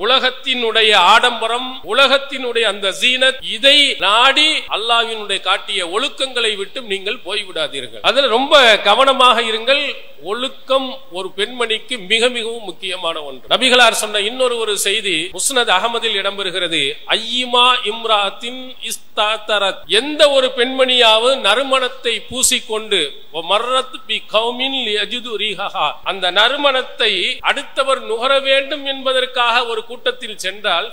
உலகத்தினுடைய ஆடம்பரம், உலகத்தினுடைய அந்த ஜீனத், இதை நாடி அல்லாஹ்வினுடைய காட்டிய ஒழுக்கங்களை விட்டு நீங்கள் போய்விடாதீர்கள். அதில் ரொம்ப கவனமாக இருங்கள். ஒழுக்கம் ஒரு பெண்மணிக்கு மிக மிகவும் முக்கியமான ஒன்று. நபிகளார் சொன்ன இன்னொரு செய்தி முஸ்னத் அகமதில் இடம்பெறுகிறது. ஐயிமா இம்ராத்தின் இஸ்தாதரத், எந்த ஒரு பெண்மணியாவது நறுமணத்தை பூசிக்கொண்டு அந்த நறுமணத்தை அடுத்தவர் நுகர வேண்டும் என்பதற்காக ஒரு கூட்டத்தில் சென்றால்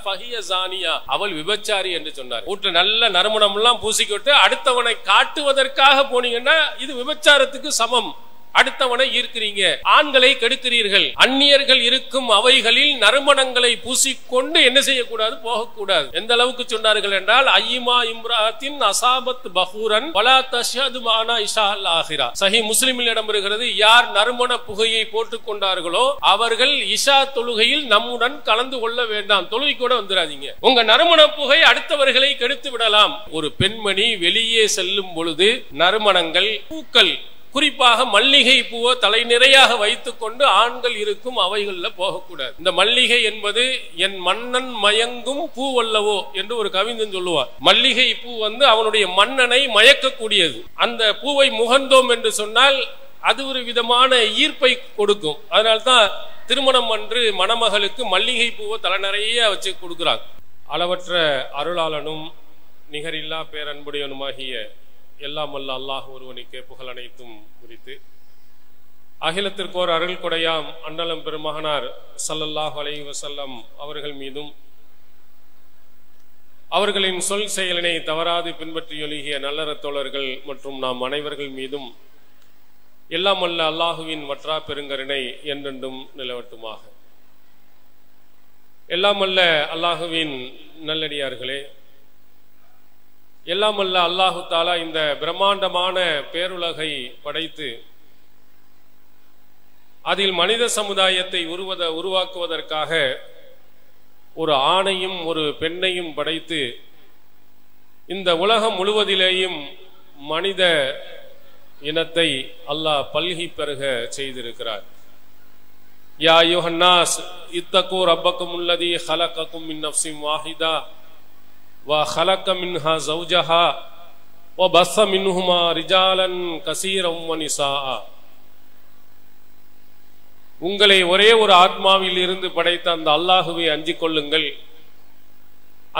அவள் விபச்சாரி என்று சொன்னார். கூட்ட நல்ல நறுமணம் எல்லாம் பூசிக்கிட்டு அடுத்தவனை காட்டுவதற்காக போனீங்கன்னா இது விபச்சாரத்துக்கு சமம். அடுத்தவனை ஈர்க்கிறீங்க, ஆண்களை கெடுக்கிறீர்கள். அந்நியர்கள் இருக்கும் அவைகளில் நறுமணங்களை பூசிக்கொண்டு என்ன செய்யக்கூடாது, போகக்கூடாது. எந்த அளவுக்கு சொன்னார்கள் என்றால், ஐயிமா இம்ராத்தின் அசாபத் பஹூரன் வலா தஷ்ஹது மானா இஷால் ஆஹிரா. சஹீஹ் முஸ்லிமில் இடம்பெறுகிறது, யார் நறுமண புகையை போட்டுக் கொண்டார்களோ அவர்கள் இஷா தொழுகையில் நம்முடன் கலந்து கொள்ள வேண்டாம், தொழுகை கூட வந்துடாதீங்க. உங்க நறுமண புகை அடுத்தவர்களை கெடுத்து விடலாம். ஒரு பெண்மணி வெளியே செல்லும் பொழுது நறுமணங்கள், பூக்கள், குறிப்பாக மல்லிகை பூவை தலை நிறையாக வைத்துக் கொண்டு ஆண்கள் இருக்கும் அவைகள்ல போகக்கூடாது. இந்த மல்லிகை என்பது என் மன்னன் மயங்கும் பூ அல்லவோ என்று ஒரு கவிஞன் சொல்லுவார். மல்லிகை பூ அவனுடைய மன்னனை மயக்கக்கூடியது. அந்த பூவை முகந்தோம் என்று சொன்னால் அது ஒரு விதமான ஈர்ப்பை கொடுக்கும். அதனால்தான் திருமணம் அன்று மணமகளுக்கு மல்லிகை பூவை தலை நிறைய வச்சு கொடுக்கிறாங்க. அளவற்ற அருளாளனும் நிகரில்லா பேரன்புடையனுமாகிய எல்லாம் வல்ல அல்லாஹ் ஒருவனுக்கே புகழ் அனைத்தும் குறித்து அகிலத்திற்கோர் அருள் கொடையாம் அண்ணலம் பெருமகனார் ஸல்லல்லாஹு அலைஹி வஸல்லம் அவர்கள் மீதும் அவர்களின் சொல் செயலினை தவறாது பின்பற்றி ஒழுகிய நல்லற தோழர்கள் மற்றும் நாம் அனைவர்கள் மீதும் எல்லாம் வல்ல அல்லாஹுவின் வற்றா பெருங்கருணை என்றென்றும் நிலவட்டுமாக. எல்லாம் வல்ல அல்லாஹுவின் நல்லடியார்களே, எல்லாம் அல்ல அல்லாஹு தாலா இந்த பிரம்மாண்டமான பேருலகை படைத்து அதில் மனித சமுதாயத்தை உருவாக்குவதற்காக ஒரு ஆணையும் ஒரு பெண்ணையும் படைத்து இந்த உலகம் முழுவதிலேயும் மனித இனத்தை அல்லாஹ் பல்கி பெருக செய்திருக்கிறார். யா அய்யுஹன்னாஸ் இத்தகூ ரப்பக்கும் அல்லதீ ஹலகக்கும் மின் நஃப்ஸின் வாஹிதா وخلق منها زوجها وبث منهما رجالا كثيرا ونساء. உங்களை ஒரே ஒரு ஆத்மாவில் இருந்து படைத்த அந்த அல்லாஹுவை அஞ்சிக் கொள்ளுங்கள்.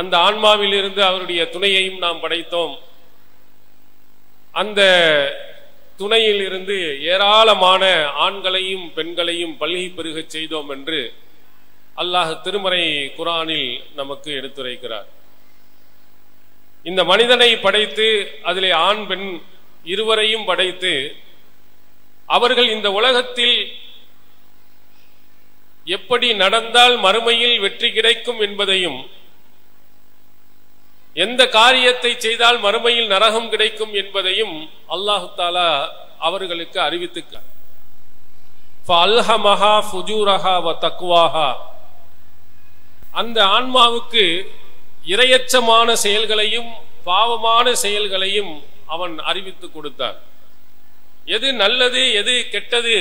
அந்த ஆன்மாவில் இருந்து அவருடைய துணையையும் நாம் படைத்தோம். அந்த துணையில் இருந்து ஏராளமான ஆண்களையும் பெண்களையும் பல்கி பெருக செய்தோம் என்று அல்லாஹ் திருமறை குர்ஆனில் நமக்கு எடுத்துரைக்கிறார். இந்த மனிதனை படைத்து அதிலே ஆண் பெண் இருவரையும் படைத்து அவர்கள் இந்த உலகத்தில் எப்படி நடந்தால் மறுமையில் வெற்றி கிடைக்கும் என்பதையும், எந்த காரியத்தை செய்தால் மறுமையில் நரகம் கிடைக்கும் என்பதையும் அல்லாஹு தாலா அவர்களுக்கு அறிவித்துக்கிறார். ஃபஅல்ஹமஹா ஃபுஜூரஹா வ தக்வாஹா. அந்த ஆன்மாவுக்கு இரையச்சமான செயல்களையும் பாவமான செயல்களையும் அவன் அறிவித்து கொடுத்தான். எது நல்லது எது கெட்டது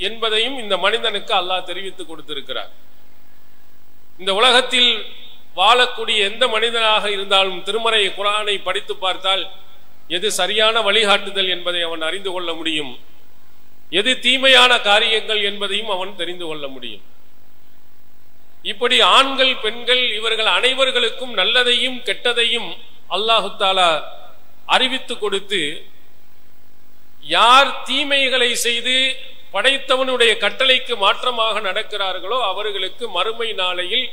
என்பதையும் இந்த மனிதனுக்கு அல்லாஹ் தெரிவித்து கொடுத்திருக்கிறார். இந்த உலகத்தில் வாழக்கூடிய எந்த மனிதனாக இருந்தாலும் திருமறை குர்ஆனை படித்து பார்த்தால் எது சரியான வழிகாட்டுதல் என்பதை அவன் அறிந்து கொள்ள முடியும், எது தீமையான காரியங்கள் என்பதையும் அவன் தெரிந்து கொள்ள முடியும். இப்படி ஆண்கள் பெண்கள் இவர்கள் அனைவர்களுக்கும் நல்லதையும் கெட்டதையும் அல்லாஹு தாலா அறிவித்து கொடுத்து, யார் தீமைகளை செய்து படைத்தவனுடைய கட்டளைக்கு மாற்றமாக நடக்கிறார்களோ அவர்களுக்கு மறுமை நாளையில்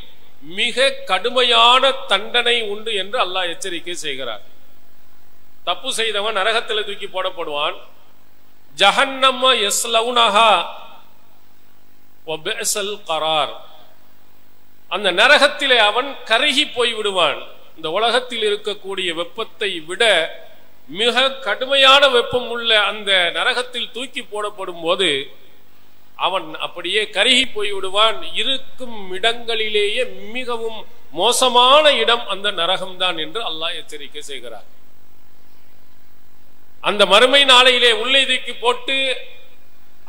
மிக கடுமையான தண்டனை உண்டு என்று அல்லாஹ் எச்சரிக்கை செய்கிறார். தப்பு செய்தவன் நரகத்தில் தூக்கி போடப்படுவான். ஜஹன்னம யஸ்லவுனஹா வ பிஅஸல் கரார். அந்த நரகத்திலே அவன் கருகி போய் விடுவான். இந்த உலகத்தில் இருக்கக்கூடிய வெப்பத்தை விட மிக கடுமையான வெப்பம் உள்ள அந்த நரகத்தில் தூக்கி போடப்படும் போது அவன் அப்படியே கருகி போய் விடுவான். இருக்கும் இடங்களிலேயே மிகவும் மோசமான இடம் அந்த நரகம்தான் என்று அல்லாஹ் எச்சரிக்கை செய்கிறார். அந்த மறுமை நாளையிலே உள்ளே தூக்கி போட்டு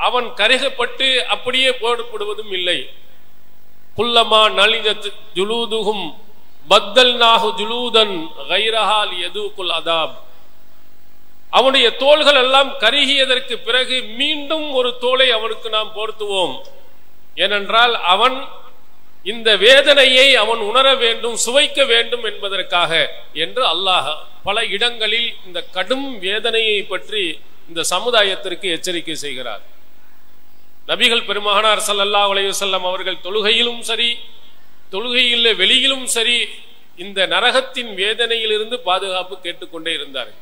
அவன் கருகப்பட்டு அப்படியே போடப்படுவதும் இல்லை. குல்லமா நலிஜத் ஜுலூதுஹும் பத்தல்நாஹு ஜுலூதன் கைரஹா லியதூகுல் அதாப். அவனுடைய தோள்கள் எல்லாம் கருகியதற்கு பிறகு மீண்டும் ஒரு தோலை அவனுக்கு நாம் போர்த்துவோம். ஏனென்றால் அவன் இந்த வேதனையை அவன் உணர வேண்டும், சுவைக்க வேண்டும் என்பதற்காக என்று அல்லாஹ் பல இடங்களில் இந்த கடும் வேதனையை பற்றி இந்த சமுதாயத்திற்கு எச்சரிக்கை செய்கிறார். நபிகள் பெருமகனார் ஸல்லல்லாஹு அலைஹி வஸல்லம் அவர்கள் தொழுகையிலும் சரி, தொழுகையில் வெளியிலும் சரி, இந்த நரகத்தின் வேதனையிலிருந்து பாதுகாப்பு கேட்டுக்கொண்டே இருந்தார்கள்.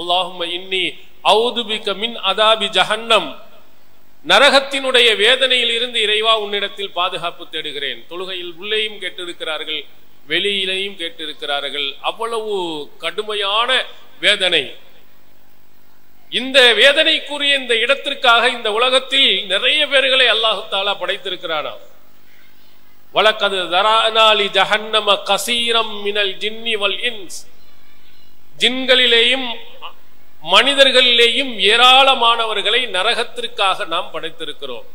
அல்லாஹும்ம இன்னி அஊது பிக மின் அதாபி ஜஹன்னம், நரகத்தினுடைய வேதனையில் இருந்து இறைவா உன்னிடத்தில் பாதுகாப்பு தேடுகிறேன். தொழுகையில் உள்ளேயும் கேட்டிருக்கிறார்கள், வெளியிலேயும் கேட்டிருக்கிறார்கள். அவ்வளவு கடுமையான வேதனை. இந்த வேதனைக்குரிய இந்த இடத்திற்காக இந்த உலகத்தில் நிறைய பேர்களை அல்லாஹு தஆலா படைத்திருக்கிறானா. வலக்கது தரானா லி ஜஹன்னம கஸீரம் மினல் ஜின்னி வல் இன்ஸ், ஜின்களிலேயும் மனிதர்களிலேயும் ஏராளமானவர்களை நரகத்திற்காக நாம் படைத்திருக்கிறோம்.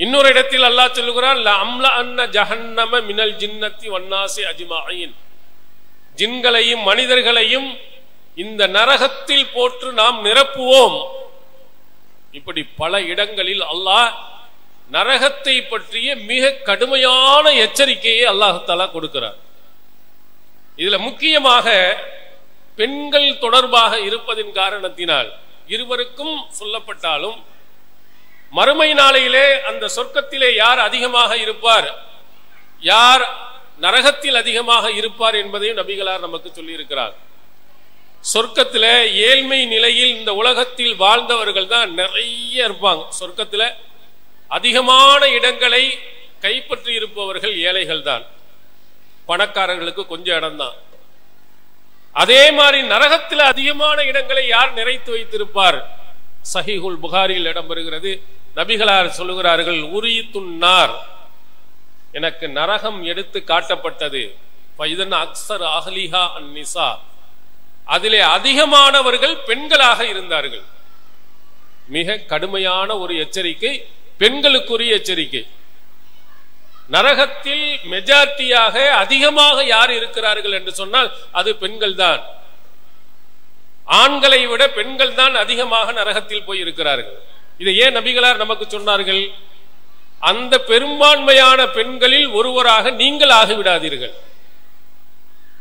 இன்னொரு இடத்தில் அல்லாஹ் சொல்லுகிறான், லஅம்ல அன்ன ஜஹன்னம மினல் ஜின்னத்தி வன்னாசி அஜ்மஈன், ஜின்களையும் மனிதர்களையும் இந்த நரகத்தில் போட்டு நாம் நிரப்புவோம். இப்படி பல இடங்களில் அல்லாஹ் நரகத்தை பற்றிய மிக கடுமையான எச்சரிக்கையை அல்லாஹ் தஆலா கொடுக்கிறார். இதுல முக்கியமாக பெண்கள் தொடர்பாக இருப்பதின் காரணத்தினால் இருவருக்கும் சொல்லப்பட்டாலும் மறுமை நாளையிலே அந்த சொர்க்கத்திலே யார் அதிகமாக இருப்பார், யார் நரகத்தில் அதிகமாக இருப்பார் என்பதையும் நபிகளார் நமக்கு சொல்லி இருக்கிறார். சொர்க்கத்தில் ஏழ்மை நிலையில் இந்த உலகத்தில் வாழ்ந்தவர்கள் தான் நிறைய இருப்பாங்க. சொர்க்கத்தில் அதிகமான இடங்களை கைப்பற்றி இருப்பவர்கள் ஏழைகள் தான், பணக்காரர்களுக்கு கொஞ்சம் இடம்தான். அதே மாதிரி நரகத்தில் அதிகமான இடங்களை யார் நிறைத்து வைத்திருப்பார்? சஹீஹுல் புகாரியில் இடம்பெறுகிறது. நபிகளார் சொல்லுகிறார்கள், உரியத்துன்னார், எனக்கு நரகம் எடுத்து காட்டப்பட்டது. ஃபைதன் அக்ஸர் அஹ்லிஹா அன்னிசா, அதிலே அதிகமானவர்கள் பெண்களாக இருந்தார்கள். மிக கடுமையான ஒரு எச்சரிக்கை, பெண்களுக்குரிய எச்சரிக்கை. நரகத்தில் மெஜாரிட்டியாக அதிகமாக யார் இருக்கிறார்கள் என்று சொன்னால் அது பெண்கள் தான். ஆண்களை விட பெண்கள் தான் அதிகமாக நரகத்தில் போய் இருக்கிறார்கள். இதை ஏன் நபிகளார் நமக்கு சொன்னார்கள்? அந்த பெரும்பான்மையான பெண்களில் ஒருவராக நீங்கள் ஆகிவிடாதீர்கள்.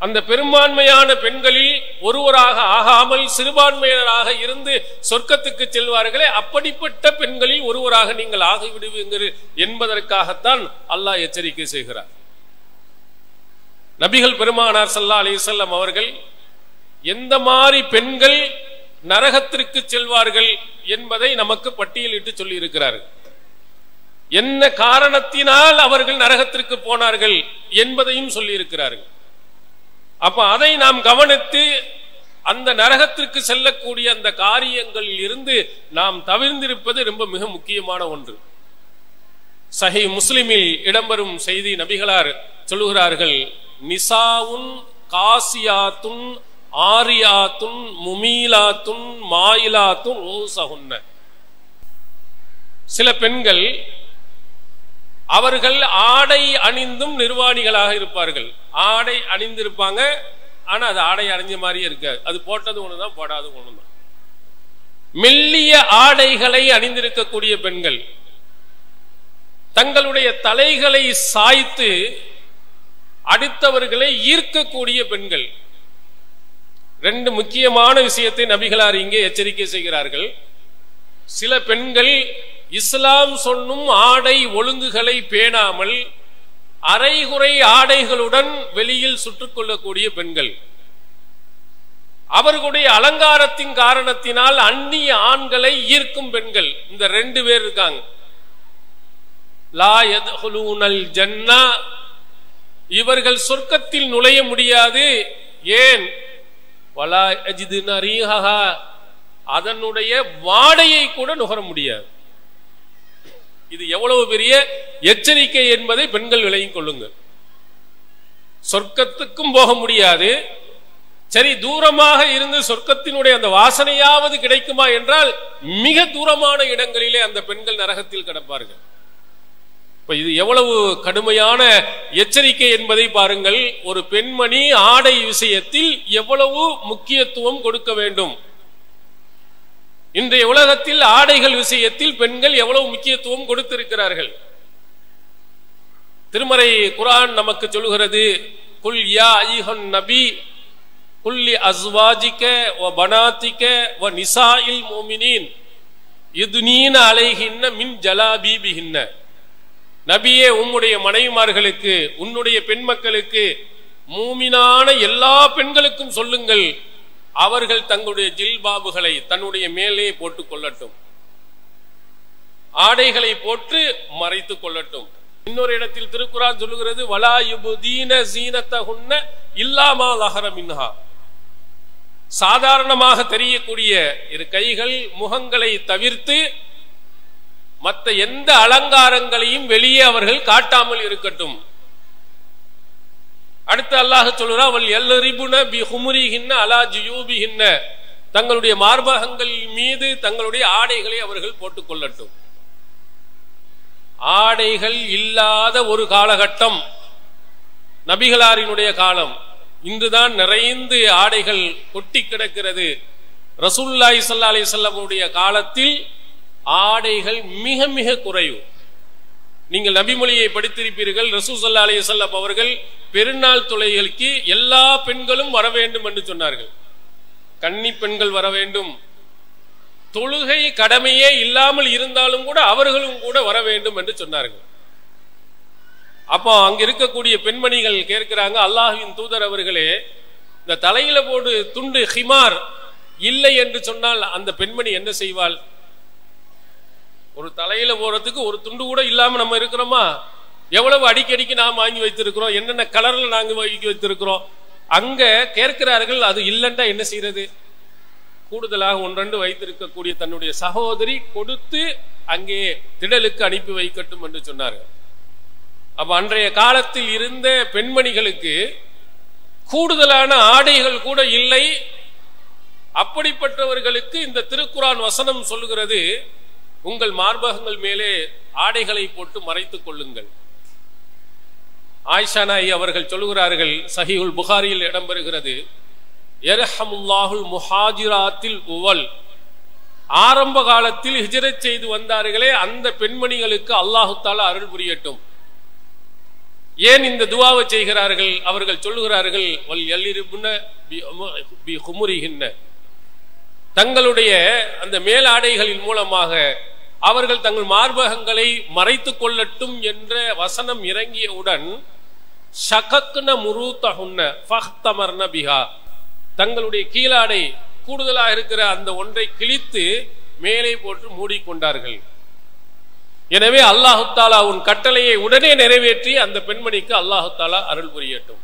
அந்த பெரும்பான்மையான பெண்களில் ஒருவராக ஆகாமல் சிறுபான்மையினராக இருந்து சொர்க்கத்துக்கு செல்வார்களே, அப்படிப்பட்ட பெண்களில் ஒருவராக நீங்கள் ஆகிவிடுவீர்கள் என்பதற்காகத்தான் அல்லாஹ் எச்சரிக்கை செய்கிறார். நபிகள் பெருமானார் ஸல்லல்லாஹு அலைஹி வஸல்லம் அவர்கள் எந்த மாதிரி பெண்கள் நரகத்திற்கு செல்வார்கள் என்பதை நமக்கு பட்டியலிட்டு சொல்லி இருக்கிறார்கள். என்ன காரணத்தினால் அவர்கள் நரகத்திற்கு போனார்கள் என்பதையும் சொல்லி இருக்கிறார்கள். அப்ப அதை நாம் கவனித்து அந்த நரகத்திற்கு செல்லக்கூடிய அந்த காரியங்களில் இருந்து நாம் தவிர்ந்திருப்பது ரொம்ப மிக முக்கியமான ஒன்று. சஹீஹ் முஸ்லிமில் இடம்பெறும் செய்தி, நபிகளார் சொல்லுகிறார்கள், நிசாவுன் காசியாத்துன் ஆரியாத்துன் முமீலாத்துன் மாயிலாத்துன் ரூஸஹுன்ன. சில பெண்கள் அவர்கள் ஆடை அணிந்தும் நிர்வாணிகளாக இருப்பார்கள். ஆடை அணிந்திருப்பாங்க, ஆனா அது ஆடை அணிஞ்ச மாதிரியே இருக்காது. அது போட்டது ஒண்ணுதான், போடாது ஒண்ணுதான். மெல்லிய ஆடைகளை அணிந்திருக்கக்கூடிய பெண்கள், தங்களுடைய தலைகளை சாய்த்து அடுத்தவர்களை ஈர்க்கக்கூடிய பெண்கள். ரெண்டு முக்கியமான விஷயத்தை நபிகளார் இங்கே எச்சரிக்கை செய்கிறார்கள். சில பெண்கள் இஸ்லாம் சொன்னும் ஆடை ஒழுங்குகளை பேணாமல் அரைகுறை ஆடைகளுடன் வெளியில் சுட்டுக் கொள்ளக்கூடிய பெண்கள், அவர்களுடைய அலங்காரத்தின் காரணத்தினால் அந்நிய ஆண்களை ஈர்க்கும் பெண்கள். இந்த ரெண்டு பேர் இருக்காங்க. லா யத்ஹுலூனல் ஜன்னா, இவர்கள் சொர்க்கத்தில் நுழைய முடியாது. ஏன்? வலா யஜிதுன ரீஹஹா, அதனுடைய வாடையை கூட நுகர முடியாது. இது எவ்வளவு பெரிய எச்சரிக்கை என்பதை பெண்கள் விளங்கிக் கொள்ளுங்கள். சொர்க்கத்துக்கும் போக முடியாது. சரி, தூரமாக இருந்து சொர்க்கத்தினுடைய அந்த வாசனையாவது கிடைக்குமா என்றால் மிக தூரமான இடங்களிலே அந்த பெண்கள் நரகத்தில் கிடப்பார்கள். இப்ப இது எவ்வளவு கடுமையான எச்சரிக்கை என்பதை பாருங்கள். ஒரு பெண்மணி ஆடை விஷயத்தில் எவ்வளவு முக்கியத்துவம் கொடுக்க வேண்டும். இன்றைய உலகத்தில் ஆடைகள் விஷயத்தில் பெண்கள் எவ்வளவு முக்கியத்துவம் கொடுத்திருக்கிறார்கள். திருமறை குர்ஆன் நமக்கு சொல்கிறது, குல் யா அய்யுஹன் நபி குல்லி அஸ்வாஜிக வ பனாதிக வ நிசாஇல் முஃமினீன் யுத்னீன அலைஹின்ன மின் ஜலாபீபிஹின்ன. நபியே, உம்முடைய மனைவிமார்களுக்கு, உன்னுடைய பெண் மக்களுக்கு, மூமினான எல்லா பெண்களுக்கும் சொல்லுங்கள், அவர்கள் தங்களுடைய ஜில்பாபுகளை தன்னுடைய மேலே போட்டுக் கொள்ளட்டும், ஆடைகளை போட்டு மறைத்துக் கொள்ளட்டும். இன்னொரு இடத்தில் திருக்குர்ஆன் சொல்லுகிறது, வலா யுபதீன ஸீனத்தஹுன்ன இல்லா மா ஸஹர மின்ஹா. சாதாரணமாக தெரியக்கூடிய இரு கைகள் முகங்களை தவிர்த்து மற்ற எந்த அலங்காரங்களையும் வெளியே அவர்கள் காட்டாமல் இருக்கட்டும். அடுத்து அல்லாஹ் சொல்றான், வல் யல்ரிபுன பிஹுமுரிஹின்ன அலா ஜுயூபிஹின்ன. தங்களுடைய மார்பகங்கள் மீது தங்களுடைய ஆடைகளை அவர்கள் போட்டுக் கொள்ளட்டும். ஆடைகள் இல்லாத ஒரு காலகட்டம் நபிகளாரினுடைய காலம். இன்றுதான் நிறைந்து ஆடைகள் கொட்டி கிடக்கிறது. ரசூலுல்லாஹி ஸல்லல்லாஹு அலைஹி வஸல்லம் உடைய காலத்தில் ஆடைகள் மிக மிக குறைவு. நீங்கள் நபிமொழியை படித்திருப்பீர்கள். ரசூல் ஸல்லல்லாஹு அலைஹி வஸல்லம் அவர்கள் பெருநாள் தொழுகைக்கு எல்லா பெண்களும் வர வேண்டும் என்று சொன்னார்கள். கன்னி பெண்கள் வர வேண்டும். தொழுகை கடமையே இல்லாமல் இருந்தாலும் கூட அவர்களும் கூட வர வேண்டும் என்று சொன்னார்கள். அப்போ அங்க இருக்கக்கூடிய பெண்மணிகள் கேட்கிறாங்க, அல்லாஹ்வின் தூதர் அவர்களே, இந்த தலையில போடு துண்டு ஹிமார் இல்லை என்று சொன்னால் அந்த பெண்மணி என்ன செய்வாள்? ஒரு தலையில போறதுக்கு ஒரு துண்டு கூட இல்லாம நம்ம இருக்கிறோமா? எவ்வளவு அடிக்கடிக்கு நாம் வாங்கி வைத்திருக்கிறோம், என்னென்ன கலர்ல நாங்க வாங்கி வைத்திருக்கிறோம். அங்க கேட்கிறார்கள், அது இல்லைன்னா என்ன செய்யறது? கூடுதலாக ஒன்றெண்டு வைத்திருக்கக்கூடிய தன்னுடைய சகோதரி கொடுத்து அங்கே திடலுக்கு அனுப்பி வைக்கட்டும் என்று சொன்னார்கள். அப்ப அன்றைய காலத்தில் இருந்த பெண்மணிகளுக்கு கூடுதலான ஆடைகள் கூட இல்லை. அப்படிப்பட்டவர்களுக்கு இந்த திருக்குர்ஆன் வசனம் சொல்லுகிறது, உங்கள் மார்பகங்கள் மேலே ஆடைகளை போட்டு மறைத்துக் கொள்ளுங்கள். ஆயிஷா நாயி அவர்கள் சொல்லுகிறார்கள், சஹீஹுல் புகாரியில் இடம்பெறுகிறது, யர்ஹமுல்லாஹுல் முஹாஜிராத்தில் உவல். ஆரம்ப காலத்தில் ஹிஜ்ரத் செய்து வந்தார்களே அந்த பெண்மணிகளுக்கு அல்லாஹு தஆலா அருள் புரியட்டும். ஏன் இந்த துஆவை செய்கிறார்கள்? அவர்கள் சொல்லுகிறார்கள், வல் யல்ரிபுன பிஹுமுரிஹின்ன. தங்களுடைய அந்த மேலாடைகளின் மூலமாக அவர்கள் தங்கள் மார்பகங்களை மறைத்துக் கொள்ளட்டும் என்ற வசனம் இறங்கியவுடன் ஷகக்ன முரூதஹுன்ன ஃபஹ்தமர்ன பிஹா. தங்களுடைய கீழாடை கூடுதலாக இருக்கிற அந்த ஒன்றை கிழித்து மேலே போட்டு மூடிக்கொண்டார்கள். எனவே அல்லாஹு தஆலா உன் கட்டளையை உடனே நிறைவேற்றி அந்த பெண்மணிக்கு அல்லாஹு தஆலா அருள் புரியட்டும்.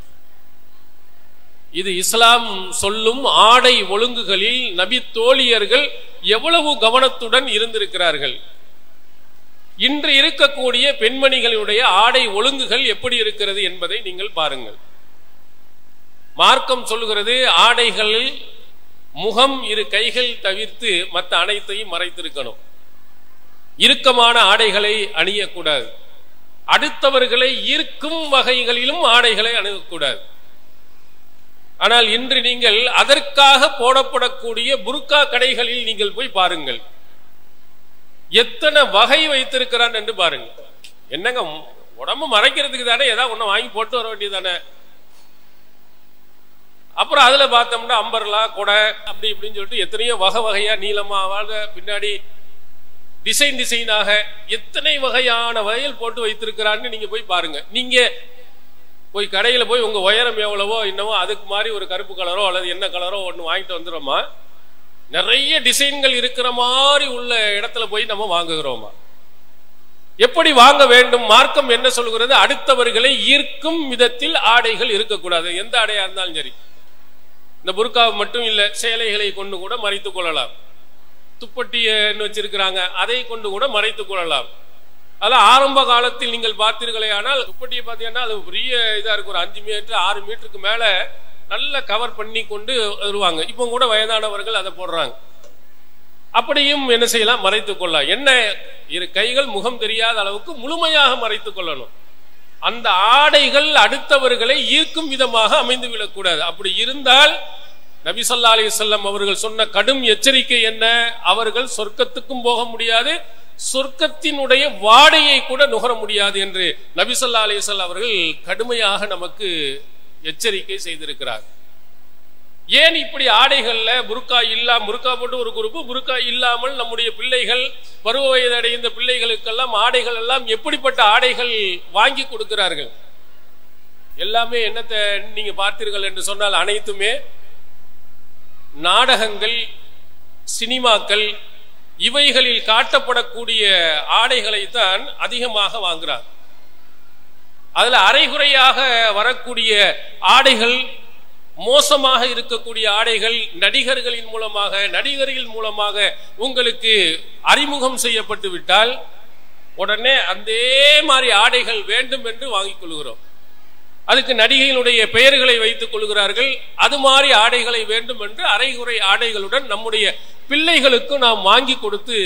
இது இஸ்லாம் சொல்லும் ஆடை ஒழுங்குகளில் நபி தோழியர்கள் எவ்வளவு கவனத்துடன் இருந்திருக்கிறார்கள். இன்று இருக்கக்கூடிய பெண்மணிகளுடைய ஆடை ஒழுங்குகள் எப்படி இருக்கிறது என்பதை நீங்கள் பாருங்கள். மார்க்கம் சொல்லுகிறது, ஆடைகளில் முகம் இரு கைகள் தவிர்த்து மற்ற அனைத்தையும் மறைத்திருக்கணும். இறுக்கமான ஆடைகளை அணியக்கூடாது. அடுத்தவர்களை ஈர்க்கும் வகைகளிலும் ஆடைகளை அணியக்கூடாது. ஆனால் இன்று நீங்கள் அதற்காக போடப்படக்கூடிய புர்கா கடைகளில் நீங்கள் போய் பாருங்கள், எத்தனை வகை வைத்திருக்கிறான் என்று பாருங்க. என்னங்க, உடம்பு மறைக்கிறதுக்கு தானே ஏதாவது ஒண்ணு வாங்கி போட்டு வர வேண்டியதானே. அப்புறம் அதுல பார்த்தோம்னா அம்பர்லா கொடை அப்படி இப்படின்னு சொல்லிட்டு எத்தனையோ வகை வகையா நீளமா பின்னாடி டிசைனாக எத்தனை வகையான வகையில் போட்டு வைத்திருக்கிறான்னு நீங்க போய் பாருங்க. நீங்க போய் கடையில போய் உங்க உயரம் எவ்வளவோ என்னவோ அதுக்கு மாதிரி ஒரு கருப்பு கலரோ அல்லது என்ன கலரோ ஒன்று வாங்கிட்டு வந்துடுறோமா? நிறைய டிசைன்கள் இருக்கிற மாதிரி உள்ள இடத்துல போய் நம்ம வாங்குகிறோமா? எப்படி வாங்க வேண்டும்? மார்க்கம் என்ன சொல்கிறது? அடுத்தவர்களை ஈர்க்கும் விதத்தில் ஆடைகள் இருக்கக்கூடாது. எந்த ஆடையா இருந்தாலும் சரி, இந்த புர்காவை மட்டும் இல்ல, சேலைகளை கொண்டு கூட மறைத்துக் கொள்ளலாம். துப்பட்டின்னு வச்சிருக்கிறாங்க, அதை கொண்டு கூட மறைத்துக் கொள்ளலாம். அதெல்லாம் ஆரம்ப காலத்தில் நீங்கள் பார்த்தீர்களே, ஆனால் துப்பட்டியை பார்த்தீங்கன்னா அது பெரிய இதா இருக்கும். ஒரு 5 மீட்டர் 6 மீட்டருக்கு மேல நல்ல கவர் பண்ணி கொண்டு வருவாங்க. இப்போ கூட வயதானவர்கள் அதை போடுறாங்க. அப்படியும் என்ன செய்யலாம், மறைத்துக் கொள்ளலாம். என்ன, இரு கைகள் முகம் தெரியாத அளவுக்கு முழுமையாக மறைத்துக் கொள்ளணும். அந்த ஆடைகள் அடுத்தவர்களை ஈர்க்கும் விதமாக அமைந்து விடக்கூடாது. அப்படி இருந்தால் நபி ஸல்லல்லாஹு அலைஹி வஸல்லம் அவர்கள் சொன்ன கடும் எச்சரிக்கை என்ன, அவர்கள் சொர்க்கத்துக்கும் போக முடியாது, சொர்க்கத்தினுடைய வாடையை கூட நுகர முடியாது என்று நபி ஸல்லல்லாஹு அலைஹி வஸல்லம் அவர்கள் கடுமையாக நமக்கு எச்சரிக்கை செய்திருக்கிறார். ஏன் இப்படி ஆடைகள்ல புர்கா போட்டு ஒரு குரூப், புர்கா இல்லாமல் நம்முடைய பிள்ளைகள், பருவ வயது அடைந்த பிள்ளைகளுக்கெல்லாம் ஆடைகள் எல்லாம் எப்படிப்பட்ட ஆடைகள் வாங்கி கொடுக்கிறார்கள்? எல்லாமே என்னத்தை நீங்க பார்த்தீர்கள் என்று சொன்னால் அனைத்துமே நாடகங்கள், சினிமாக்கள், இவைகளில் காட்டப்படக்கூடிய ஆடைகளை தான் அதிகமாக வாங்குறார். அதுல அரைகுறையாக வரக்கூடிய ஆடைகள், மோசமாக இருக்கக்கூடிய ஆடைகள் நடிகர்களின் மூலமாக உங்களுக்கு அறிமுகம் செய்யப்பட்டு விட்டால் உடனே அதே மாதிரி ஆடைகள் வேண்டும் என்று வாங்கிக் கொள்கிறோம். அதுக்கு நடிகையினுடைய பெயர்களை வைத்துக் கொள்கிறார்கள். அது மாதிரி ஆடைகளை வேண்டும் என்று அரைகுறை ஆடைகளுடன் நம்முடைய பிள்ளைகளுக்கு நாம் வாங்கி கொடுத்து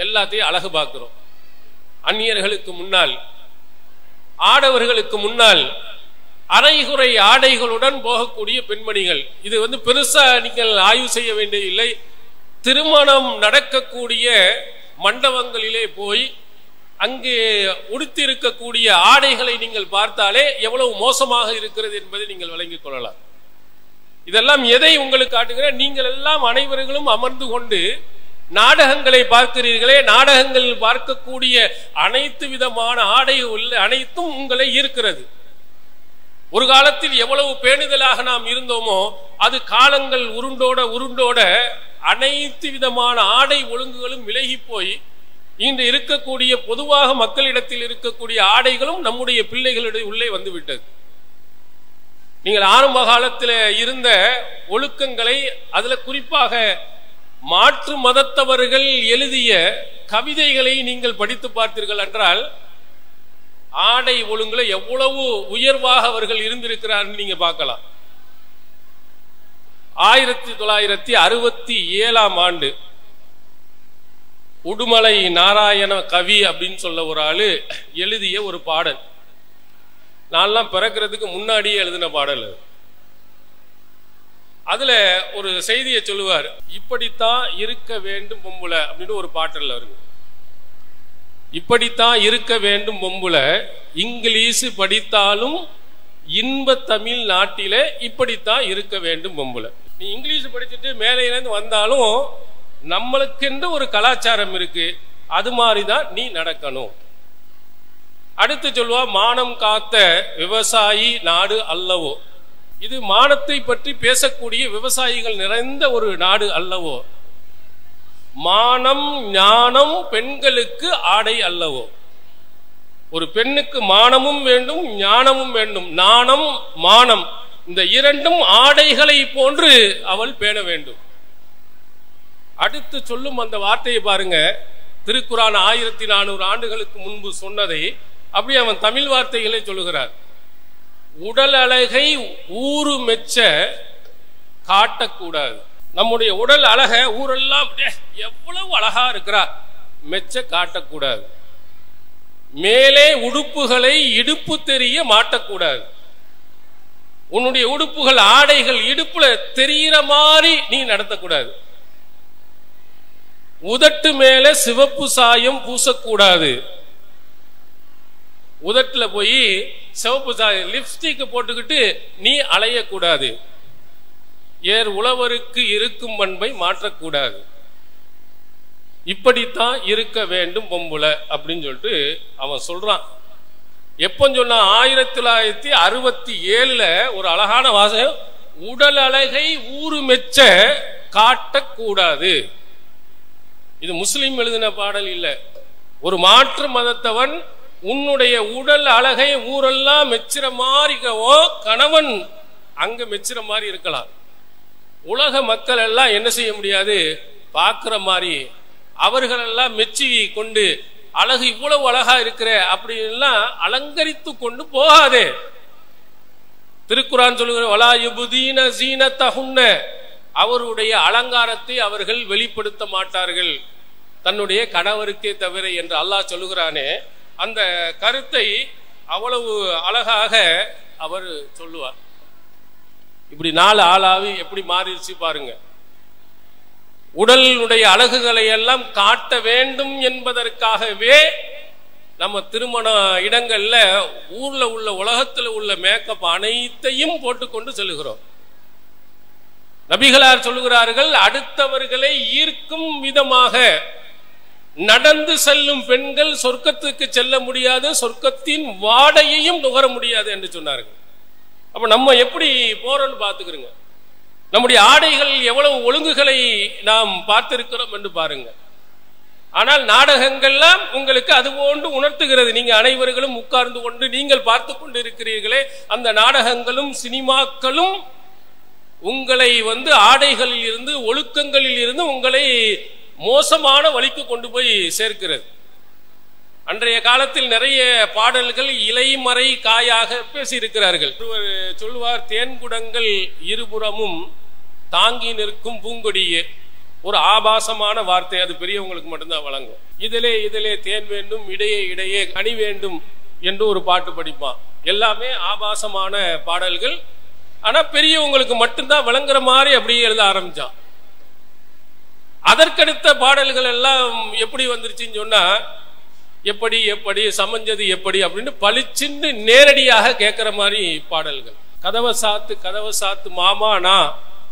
எல்லாத்தையும் அழகு பார்க்கிறோம். அந்நியர்களுக்கு முன்னால், ஆடவர்களுக்கு முன்னால் அரைகுறை ஆடைகளுடன் போகக்கூடிய பெண்மணிகள். இது பெருசா நீங்கள் ஆய்வு செய்ய வேண்டிய இல்லை. திருமணம் நடக்கக்கூடிய மண்டபங்களிலே போய் அங்கே உடுத்தி இருக்கக்கூடிய ஆடைகளை நீங்கள் பார்த்தாலே எவ்வளவு மோசமாக இருக்கிறது என்பதை நீங்கள் விளங்கிக் கொள்ளலாம். இதெல்லாம் எதை உங்களுக்கு காட்டுகிற, நீங்கள் எல்லாம் அனைவர்களும் அமர்ந்து கொண்டு நாடகங்களை பார்க்கிறீர்களே, நாடகங்களில் பார்க்கக்கூடிய அனைத்து விதமான ஆடைகள் அனைத்தும் உங்களை ஈர்க்கிறது. ஒரு காலத்தில் எவ்வளவு பேணுதலாக நாம் இருந்தோமோ அது காலங்கள் உருண்டோட அனைத்து விதமான ஆடை ஒழுங்குகளும் விலகி போய் இன்று இருக்கக்கூடிய பொதுவாக மக்களிடத்தில் இருக்கக்கூடிய ஆடைகளும் நம்முடைய பிள்ளைகளுடைய உள்ளே வந்துவிட்டது. நீங்கள் ஆரம்ப காலத்தில் இருந்த ஒழுக்கங்களை, அதுல குறிப்பாக மாற்று மதத்தவர்கள் எழுதிய கவிதைகளை நீங்கள் படித்து பார்த்தீர்கள் என்றால் ஆடை ஒழுங்குல எவ்வளவு உயர்வாக அவர்கள் இருந்திருக்கிறார்கள் நீங்க பார்க்கலாம். 1967 ஆண்டு உடுமலை நாராயண கவி அப்படின்னு சொல்ல ஒரு ஆளு எழுதிய ஒரு பாடல். நான்லாம் பிறக்கிறதுக்கு முன்னாடியே எழுதின பாடல். அதுல ஒரு செய்தியை சொல்லுவார், இப்படித்தான் இருக்க வேண்டும் பொம்புல அப்படின்னு ஒரு பாட்டல்ல வருங்க. இப்படித்தான் இருக்க வேண்டும் பொம்புல, இங்கிலீஷ் படித்தாலும் இன்ப தமிழ் நாட்டில இப்படித்தான் இருக்க வேண்டும் பொம்புல. நீ இங்கிலீஷ் படிச்சுட்டு மேலையிலேருந்து வந்தாலும் நம்மளுக்கென்று ஒரு கலாச்சாரம் இருக்கு, அது மாதிரிதான் நீ நடக்கணும். அடுத்து சொல்லுவா, மானம் காத்த விவசாயி நாடு அல்லவோ. இது மானத்தை பற்றி பேசக்கூடிய விவசாயிகள் நிறைந்த ஒரு நாடு அல்லவோ. மானம் ஞானம் பெண்களுக்கு ஆடை அல்லவோ. ஒரு பெண்ணுக்கு மானமும் வேண்டும், ஞானமும் வேண்டும். நாணம் மானம் இந்த இரண்டும் ஆடைகளை போன்று அவள் பேண வேண்டும். அடுத்து சொல்லும் அந்த வார்த்தையை பாருங்க, திருக்குரான் 1400 ஆண்டுகளுக்கு முன்பு சொன்னதை அப்படி அவன் தமிழ் வார்த்தைகளை சொல்லுகிறார். உடல் அழகை ஊரு மெச்ச காட்டக்கூடாது. நம்முடைய உடல் அழக ஊரெல்லாம் எவ்வளவு அழகா இருக்கிறார் மெச்ச காட்டக்கூடாது. மேலே உடுப்புகளை இடுப்பு தெரிய மாட்டக்கூடாது. உன்னுடைய உடுப்புகள் ஆடைகள் இடுப்புல தெரிகிற மாதிரி நீ நடத்தக்கூடாது. உதட்டு மேல சிவப்பு சாயம் பூசக்கூடாது. உதட்டுல போய் சிவப்பு சாயம் லிப்ஸ்டிக் போட்டுக்கிட்டு நீ அலையக்கூடாது. ஏர் உழவருக்கு இருக்கும் பண்பை மாற்றக்கூடாது. இப்படித்தான் இருக்க வேண்டும் பொம்புல அப்படின்னு சொல்லிட்டு அவன் சொல்றான். எப்ப சொன்னா 1967 ஒரு அழகான வாசகம், உடல் அழகை ஊரு மெச்ச காட்டக்கூடாது. இது முஸ்லிம் எழுதின பாடல் இல்ல. ஒரு மாற்று மதத்தவன் உன்னுடைய உடல் அழகை ஊரெல்லாம் மெச்சுற மாதிரி கணவன் அங்க மெச்சுற மாதிரி இருக்கலாம். உலக மக்கள் எல்லாம் என்ன செய்ய முடியாது, பார்க்கிற மாதிரி அவர்கள் எல்லாம் மெச்சி கொண்டு அழகு இவ்வளவு அழகா இருக்கிற அப்படின்லாம் அலங்கரித்து கொண்டு போகாதே. திருக்குரான் சொல்லுகிற வலா யுபுதீன ஸீனத்தஹுன்ன, அவருடைய அலங்காரத்தை அவர்கள் வெளிப்படுத்த மாட்டார்கள் தன்னுடைய கணவருக்கே தவிர என்று அல்லாஹ் சொல்லுகிறானே, அந்த கருத்தை அவ்வளவு அழகாக அவர் சொல்லுவார். இப்படி 4 ஆளாவி எப்படி மாறிடுச்சு பாருங்க. உடலுடைய அழகுகளை எல்லாம் காட்ட வேண்டும் என்பதற்காகவே நம்ம திருமண இடங்கள்ல ஊர்ல உள்ள உலகத்தில் உள்ள மேக்கப் அனைத்தையும் போட்டுக்கொண்டு செல்கிறோம். நபிகளார் சொல்லுகிறார்கள், அடுத்தவர்களை ஈர்க்கும் விதமாக நடந்து செல்லும் பெண்கள் சொர்க்கத்துக்கு செல்ல முடியாது, சொர்க்கத்தின் வாடையையும் நுகர முடியாது என்று சொன்னார்கள். அப்ப நம்ம எப்படி போறோம்னு பார்த்துக்கிறோங்க. நம்முடைய ஆடைகள் எவ்வளவு ஒழுங்குகளை நாம் பார்த்திருக்கிறோம் என்று பாருங்க. ஆனால் நாடகங்கள்லாம் உங்களுக்கு அது போன்று உணர்த்துகிறது. நீங்க அனைவர்களும் உட்கார்ந்து கொண்டு நீங்கள் பார்த்து கொண்டு இருக்கிறீர்களே, அந்த நாடகங்களும் சினிமாக்களும் உங்களை ஆடைகளில் இருந்து ஒழுக்கங்களில் இருந்து உங்களை மோசமான வழிக்கு கொண்டு போய் சேர்க்கிறது. அன்றைய காலத்தில் நிறைய பாடல்கள் இலைமறை காயாக பேசியிருக்கிறார்கள். ஒருவர் சொல்லுவார், தேன்குடங்கள் இருபுறமும் தாங்கி நிற்கும் பூங்கொடியே. ஒரு ஆபாசமான வார்த்தை, அது பெரியவங்களுக்கு மட்டும்தான் வழங்கும். இதிலே தேன் வேண்டும், இடையே இடையே கனி வேண்டும் என்று ஒரு பாட்டு படிப்பான். எல்லாமே ஆபாசமான பாடல்கள். ஆனா பெரியவங்களுக்கு மட்டும்தான் விளங்குற மாதிரி அப்படியே எழுத ஆரம்பிச்சான். அதற்கடுத்த பாடல்கள் எல்லாம் எப்படி வந்துருச்சுன்னு சொன்னா, எப்படி எப்படி சமைஞ்சது எப்படி அப்படின்னு பளிச்சின்னு நேரடியாக கேட்கிற மாதிரி பாடல்கள். கதவை சாத்து மாமானா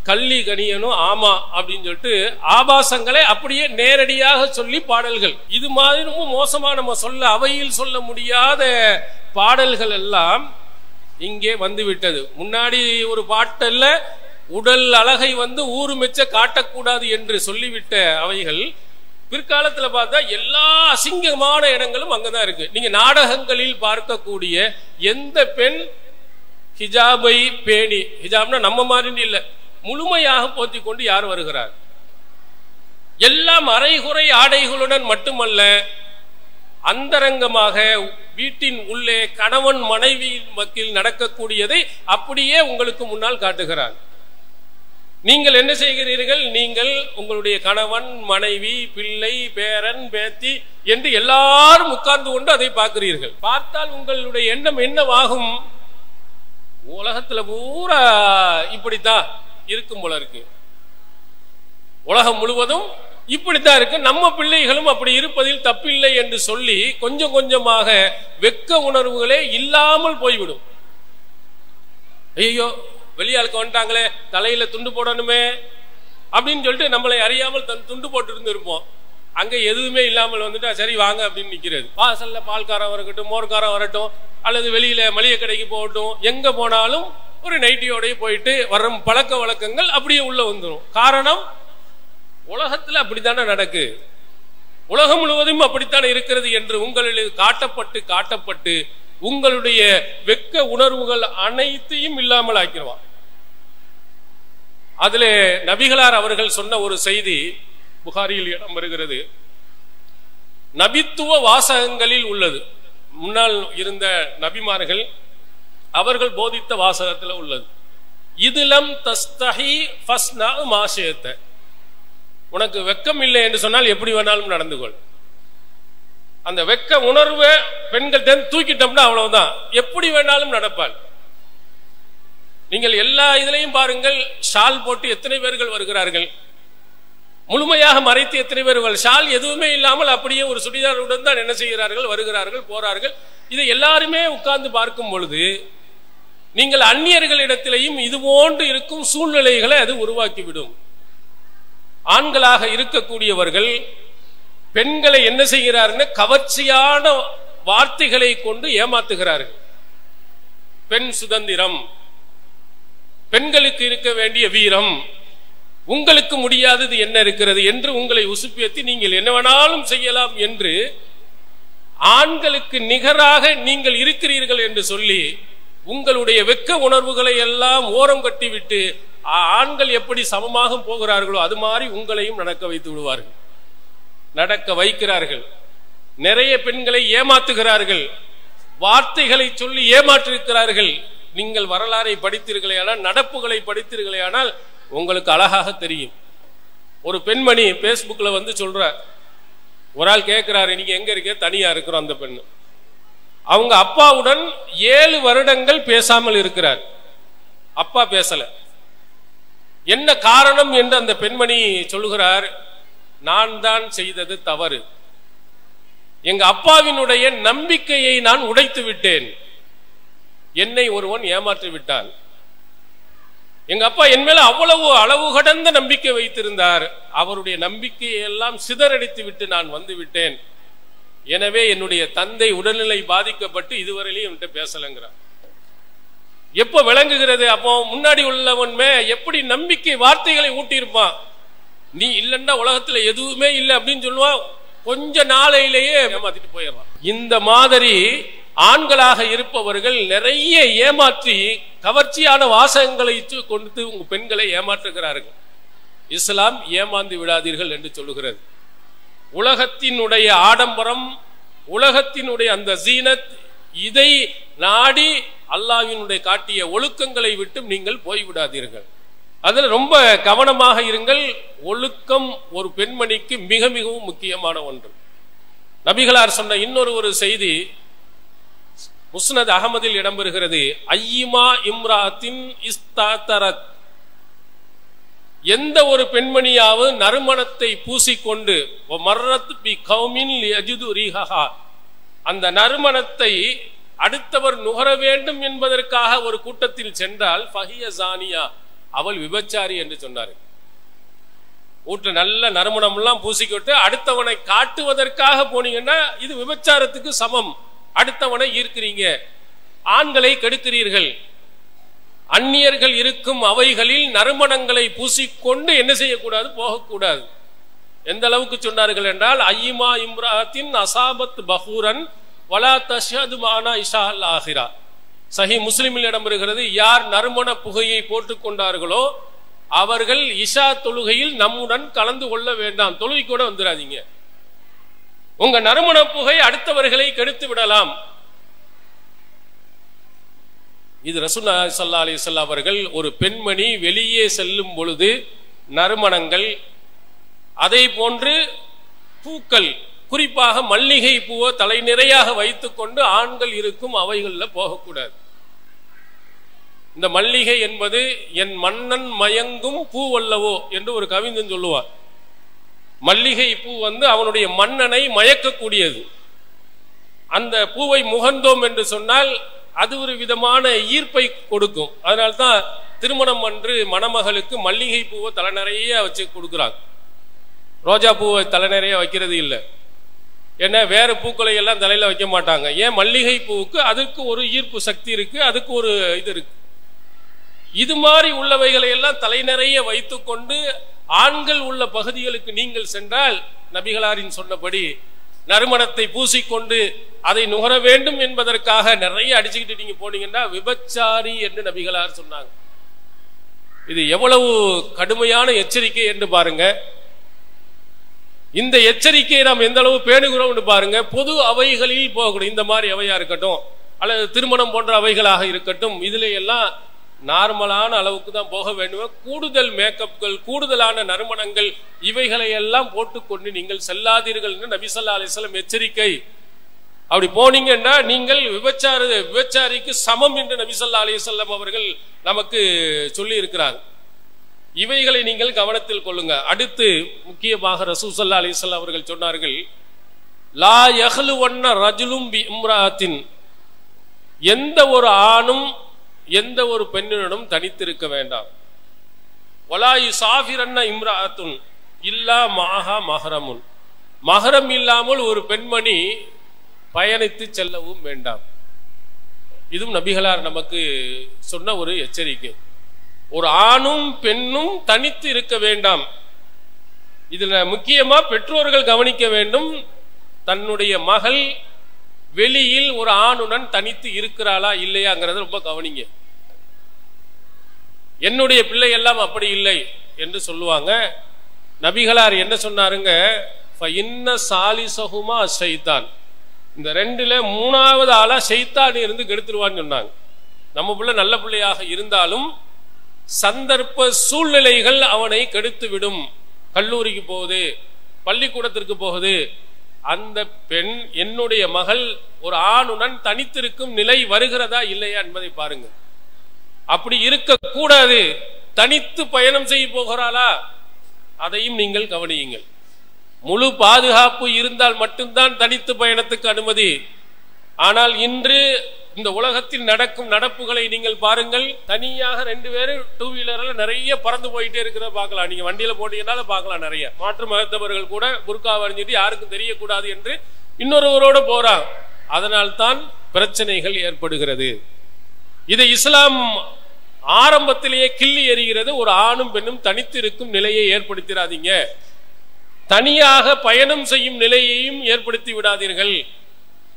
கள்ளி கனியனும் ஆமா அப்படின்னு சொல்லிட்டு ஆபாசங்களை அப்படியே நேரடியாக சொல்லி பாடல்கள். இது மாதிரி ரொம்ப மோசமா நம்ம அவையில் சொல்ல முடியாத பாடல்கள் எல்லாம் இங்கே வந்து விட்டது. முன்னாடி ஒரு பாட்டல்ல உடல் அழகை ஊரு மெச்ச காட்டக்கூடாது என்று சொல்லிவிட்ட அவைகள் பிற்காலத்தில் பார்த்தா எல்லா அசிங்கமான இடங்களும் அங்கதான் இருக்கு. நீங்க நாடகங்களில் பார்க்கக்கூடிய எந்த பெண் ஹிஜாபை பேணி, ஹிஜாப்னா நம்ம மாதிரி இல்ல, முழுமையாக போத்தி கொண்டு யார் வருகிறார்? எல்லாம் அரைகுறை ஆடைகளுடன் மட்டுமல்ல, அந்தரங்கமாக வீட்டின் உள்ளே கணவன் மனைவியின் மத்தியில் நடக்கக்கூடியதை அப்படியே உங்களுக்கு முன்னால் காட்டுகிறார். நீங்கள் என்ன செய்கிறீர்கள்? நீங்கள் உங்களுடைய கணவன் மனைவி பிள்ளை பேரன் பேத்தி என்று எல்லாரும் உட்கார்ந்து கொண்டு அதை பார்க்கிறீர்கள். பார்த்தால் உங்களுடைய எண்ணம் என்னவாகும்? உலகத்துல பூரா இப்படித்தான் இருக்கும் போல இருக்கு, உலகம் முழுவதும் இப்படித்தான் இருக்கு, நம்ம பிள்ளைகளும் அப்படி இருப்பதில் தப்பில்லை என்று சொல்லி கொஞ்சம் கொஞ்சமாக வெட்க உணர்வுகளே இல்லாமல் போய்விடும். ஐயோ வெளியாளுக்கு வந்துட்டாங்களே, தலையில துண்டு போடணுமே அப்படின்னு சொல்லிட்டு நம்மளை அறியாமல் துண்டு போட்டு இருந்து இருப்போம். அங்க எதுவுமே இல்லாமல் வந்துட்டா சரி வாங்க அப்படின்னு நிக்கிறது. வாசல்ல பால்காரம் வரட்டும், மோர்காரம் வரட்டும், அல்லது வெளியில மளிகை கடைக்கு போகட்டும், எங்க போனாலும் ஒரு நைட்டியோடய போயிட்டு வர்ற பழக்க வழக்கங்கள் அப்படியே உள்ள வந்துடும். காரணம், உலகத்துல அப்படித்தானே நடக்கு, உலகம் முழுவதும் அப்படித்தானே இருக்கிறது என்று உங்களுக்கு காட்டப்பட்டு உங்களுடைய வெட்க உணர்வுகள் அனைத்தையும் இல்லாமல் ஆக்கிடுவான். அதுல நபிகளார் அவர்கள் சொன்ன ஒரு செய்தி புகாரியில் இடம் வருகிறது, நபித்துவ வாசகங்களில் உள்ளது. முன்னால் இருந்த நபிமார்கள் அவர்கள் போதித்த வாசகத்தில் உள்ளது. இதுலம் தஸ்தஹி ஃபஸ்னா மாஷியத, உனக்கு வெக்கம் இல்லை என்று சொன்னால் எப்படி வேணாலும் நடந்து கொள். அந்த வெக்க உணர்வை பெண்கள் தூக்கிட்டோம்னா அவ்வளவுதான், எப்படி வேணாலும் நடப்பாள். நீங்கள் எல்லா இதுலையும் பாருங்கள், ஷால் போட்டு எத்தனை பேர்கள் வருகிறார்கள், முழுமையாக மறைத்து எத்தனை பேர்கள், ஷால் எதுவுமே இல்லாமல் அப்படியே ஒரு சுடிதாருடன் தான் என்ன செய்கிறார்கள், வருகிறார்கள் போறார்கள். இதை எல்லாருமே உட்கார்ந்து பார்க்கும் பொழுது நீங்கள் அந்நியர்களிடத்திலையும் இது போன்று இருக்கும் சூழ்நிலைகளை அது உருவாக்கிவிடும். ஆண்களாக இருக்கக்கூடியவர்கள் பெண்களை என்ன செய்கிறார்கள், கவர்ச்சியான வார்த்தைகளை கொண்டு ஏமாத்துகிறார்கள். பெண் சுதந்திரம், பெண்களுக்கு இருக்க வேண்டிய வீரம், உங்களுக்கு முடியாதது என்ன இருக்கிறது என்று உங்களை உசுப்பேத்தி நீங்கள் என்ன வேணாலும் செய்யலாம் என்று ஆண்களுக்கு நிகராக நீங்கள் இருக்கிறீர்கள் என்று சொல்லி உங்களுடைய வெக்க உணர்வுகளை எல்லாம் ஓரம் கட்டிவிட்டு ஆண்கள் எப்படி சமமாக போகிறார்களோ அது மாதிரி உங்களையும் நடக்க வைத்து விடுவார்கள், நடக்க வைக்கிறார்கள். நிறைய பெண்களை ஏமாத்துகிறார்கள், வார்த்தைகளை சொல்லி ஏமாற்றிருக்கிறார்கள். நீங்கள் வரலாறை படித்தீர்களே ஆனால், நடப்புகளை படித்தீர்களே ஆனால், உங்களுக்கு அழகாக தெரியும். ஒரு பெண்மணி பேஸ்புக்கில் வந்து சொல்ற, ஒரு ஆள் கேட்கிறாரு, நீங்க எங்க இருக்க? தனியா இருக்கிறோம். அந்த பெண்ணு அவங்க அப்பாவுடன் 7 வருடங்கள் பேசாமல் இருக்கிறார். அப்பா பேசல. என்ன காரணம் என்று அந்த பெண்மணி சொல்லுகிறார், நான் தான் செய்தது தவறு. எங்க அப்பாவினுடைய நம்பிக்கையை நான் உடைத்து விட்டேன். என்னை ஒருவன் ஏமாற்றி விட்டான். எங்க அப்பா என் மேல அவ்வளவு அளவு கடந்த நம்பிக்கை வைத்திருந்தார். அவருடைய நம்பிக்கையை எல்லாம் சிதறடித்து விட்டு நான் வந்து விட்டேன். எனவே என்னுடைய தந்தை உடல்நிலை பாதிக்கப்பட்டு இதுவரையிலும் என்கிட்ட பேசலங்கிறார். எப்ப விளங்குகிறது? அப்போ முன்னாடி உள்ளவன்மே எப்படி நம்பிக்கை வார்த்தைகளை ஊட்டியிருப்பான். நீ இல்லைன்னா உலகத்துல எதுவுமே இல்லை அப்படின்னு சொல்லுவான். கொஞ்ச நாளையிலேயே ஏமாத்திட்டு போயிடறான். இந்த மாதிரி ஆண்களாக இருப்பவர்கள் நிறைய ஏமாற்றி கவர்ச்சியான வாசகங்களை கொண்டு உங்க பெண்களை ஏமாற்றுகிறார்கள். இஸ்லாம் ஏமாந்து விடாதீர்கள் என்று சொல்லுகிறது. உலகத்தினுடைய ஆடம்பரம், உலகத்தினுடைய அந்த ஜீனத், இதை நாடி அல்லாஹ்வினுடைய காட்டிய ஒழுக்கங்களை விட்டு நீங்கள் போய்விடாதீர்கள். அதில் ரொம்ப கவனமாக இருங்கள். ஒழுக்கம் ஒரு பெண்மணிக்கு மிக மிகவும் முக்கியமான ஒன்று. நபிகளார் சொன்ன இன்னொரு செய்தி முஸ்னத் அகமதில் இடம்பெறுகிறது. ஐயிமா இம்ராத்தின் இஸ்தாதரத், எந்த ஒரு பெண்மணியாவது நறுமணத்தை பூசிக்கொண்டு அந்த நறுமணத்தை அடுத்தவர் நுகர வேண்டும் என்பதற்காக ஒரு கூட்டத்தில் சென்றால் ஃபஹிய ஜானியா, அவள் விபச்சாரி என்று சொன்னார். வீட்டுல நல்ல நறுமணம் எல்லாம் பூசிக்கிட்டு அடுத்தவனை காட்டுவதற்காக போனீங்கன்னா இது விபச்சாரத்துக்கு சமம். அடுத்தவனை ஈர்க்கிறீங்க, ஆண்களை கெடுக்கிறீர்கள். அந்நியர்கள் இருக்கும் அவைகளில் நறுமணங்களை பூசிக்கொண்டு என்ன செய்யக்கூடாது? போகக்கூடாது. எந்த அளவுக்கு சொன்னார்கள் என்றால், ஐயிமா இம்ராத்தின் அசாபத் பஹூரன் வலா தஷ்ஹது மானா இஷா அல் ஆஹிரா. சஹி முஸ்லிமில் இடம்பெறுகிறது, யார் நறுமண புகையை போட்டுக் கொண்டார்களோ அவர்கள் இஷா தொழுகையில் நம்முடன் கலந்து கொள்ள வேண்டாம், தொழுகை கூட வந்துடாதீங்க. உங்க நறுமண புகை அடுத்தவர்களை கெடுத்து விடலாம். இது ரசூலுல்லாஹி ஸல்லல்லாஹு அலைஹி வஸல்லம் அவர்கள் ஒரு பெண்மணி வெளியே செல்லும் பொழுது நறுமணங்கள், அதை போன்று பூக்கள், குறிப்பாக மல்லிகை பூவை தலை நிறையாக வைத்துக் கொண்டு ஆண்கள் இருக்கும் அவைகளில் போகக்கூடாது. இந்த மல்லிகை என்பது என் மன்னன் மயங்கும் பூவல்லவோ என்று ஒரு கவிஞன் சொல்லுவார். மல்லிகை பூ அவனுடைய மன்னனை மயக்கக்கூடியது. அந்த பூவை முகந்தோம் என்று சொன்னால் அது ஒரு விதமான ஈர்ப்பை கொடுக்கும். அதனால்தான் திருமணம் அன்று மணமகளுக்கு மல்லிகை பூவை தலை நிறைய வச்சு கொடுக்குறாங்க. ரோஜா பூவை தலை நிறைய வைக்கிறது இல்லை. ஏன்னா வேற பூக்களை எல்லாம் தலையில வைக்க மாட்டாங்க. ஏன்? மல்லிகை பூவுக்கு அதுக்கு ஒரு ஈர்ப்பு சக்தி இருக்கு, அதுக்கு ஒரு இது இருக்கு. இது மாதிரி உள்ளவைகளை எல்லாம் தலை நிறைய வைத்துக் கொண்டு ஆண்கள் உள்ள பகுதிகளுக்கு நீங்கள் சென்றால் நபிகளாரின் சொன்னபடி நறுமணத்தை பூசிக்கொண்டு அதை நுகர வேண்டும் என்பதற்காக நிறைய அடிச்சுக்கிட்டு நீங்க போனீங்கன்னா விபச்சாரி என்று நபிகளார் சொன்னாங்க. இது எவ்வளவு கடுமையான எச்சரிக்கை என்று பாருங்க. இந்த எச்சரிக்கையை நாம் எந்த அளவு பேணுகிறோம் பாருங்க. பொது அவைகளில் போகக்கூடும். இந்த மாதிரி அவையா இருக்கட்டும் அல்லது திருமணம் போன்ற அவைகளாக இருக்கட்டும், இதுல எல்லாம் நார்மலான அளவுக்கு தான் போக வேண்டும். கூடுதல் மேக்கப்கள், கூடுதலான நறுமணங்கள், இவைகளை எல்லாம் போட்டுக்கொண்டு நீங்கள் செல்லாதீர்கள் என்று நபி ஸல்லல்லாஹு அலைஹி வஸல்லம் எச்சரிக்கை. அப்படி போனீங்கன்னா நீங்கள் விபச்சாரிக்கு சமம் என்று நபி ஸல்லல்லாஹு அலைஹி வஸல்லம் அவர்கள் நமக்கு சொல்லி இருக்கிறார். இவைகளை நீங்கள் கவனத்தில் கொள்ளுங்க. அடுத்து முக்கியமாக ரசூல் ஸல்லல்லாஹு அலைஹி வஸல்லம் அவர்கள் சொன்னார்கள், லா யஹ்லுவன்ன ரஜுலும் பி இம்ராத்தின், எந்த ஒரு ஆணும் எந்த ஒரு பெண்ணினும் தனித்திருக்க வேண்டாம். வலா யுசாஃபிரன்ன இம்ராத்துன் இல்லா மாஹா மஹரமுன், மஹரம் இல்லாமல் ஒரு பெண்மணி பயணித்து செல்லவும் வேண்டாம். இதுவும் நபிகளார் நமக்கு சொன்ன ஒரு எச்சரிக்கை. ஒரு ஆணும் பெண்ணும் தனித்து இருக்க வேண்டாம். இதுல முக்கியமா பெற்றோர்கள் கவனிக்க வேண்டும். தன்னுடைய மகள் வெளியில் ஒரு ஆணுடன் தனித்து இருக்கிறாளா இல்லையாங்கிறத ரொம்ப கவனிங்க. என்னுடைய பிள்ளை எல்லாம் அப்படி இல்லை என்று சொல்லுவாங்க. நபிகளார் என்ன சொன்னாருங்க? சாலிசஹுமா ஷைத்தான், இந்த ரெண்டுல மூணாவது ஆளா ஷைத்தான் இருந்து கெடுத்துருவான்னு சொன்னாங்க. நம்ம பிள்ளை நல்ல பிள்ளையாக இருந்தாலும் சந்தர்ப்ப சூழ்நிலைகள் அவனை கெடுத்து விடும். கல்லூரிக்கு போகுது, பள்ளிக்கூடத்திற்கு போகுது, அந்த பெண் என்னுடைய மகள் ஒரு ஆணுடன் தனித்திருக்கும் நிலை வருகிறதா இல்லையா என்பதை பாருங்க. அப்படி இருக்க கூடாது. தனித்து பயணம் செய்ய போகிறாளா, அதையும் நீங்கள் கவனியுங்கள். முழு பாதுகாப்பு இருந்தால் மட்டும்தான் தனித்து பயணத்துக்கு அனுமதி. ஆனால் இன்று இந்த உலகத்தில் நடக்கும் நடப்புகளை நீங்கள் பாருங்கள். தனியாக 2 பேரும் 2 வீலர்ல நிறைய பறந்து போயிட்டே இருக்கிறத பார்க்கலாம். நீங்க வண்டியில போட்டீங்கன்னால பார்க்கலாம். நிறைய மாற்று மதத்தவர்கள் கூட புர்கா அணிஞ்சிட்டு யாருக்கும் தெரியக்கூடாது என்று இன்னொருவரோட போறாங்க. அதனால் தான் பிரச்சனைகள் ஏற்படுகிறது. இதை இஸ்லாம் ஆரம்பத்திலேயே கிள்ளி எறிகிறது. ஒரு ஆணும் பெண்ணும் தனித்து இருக்கும் நிலையை ஏற்படுத்திடாதீங்க. தனியாக பயணம் செய்யும் நிலையையும் ஏற்படுத்தி விடாதீர்கள்.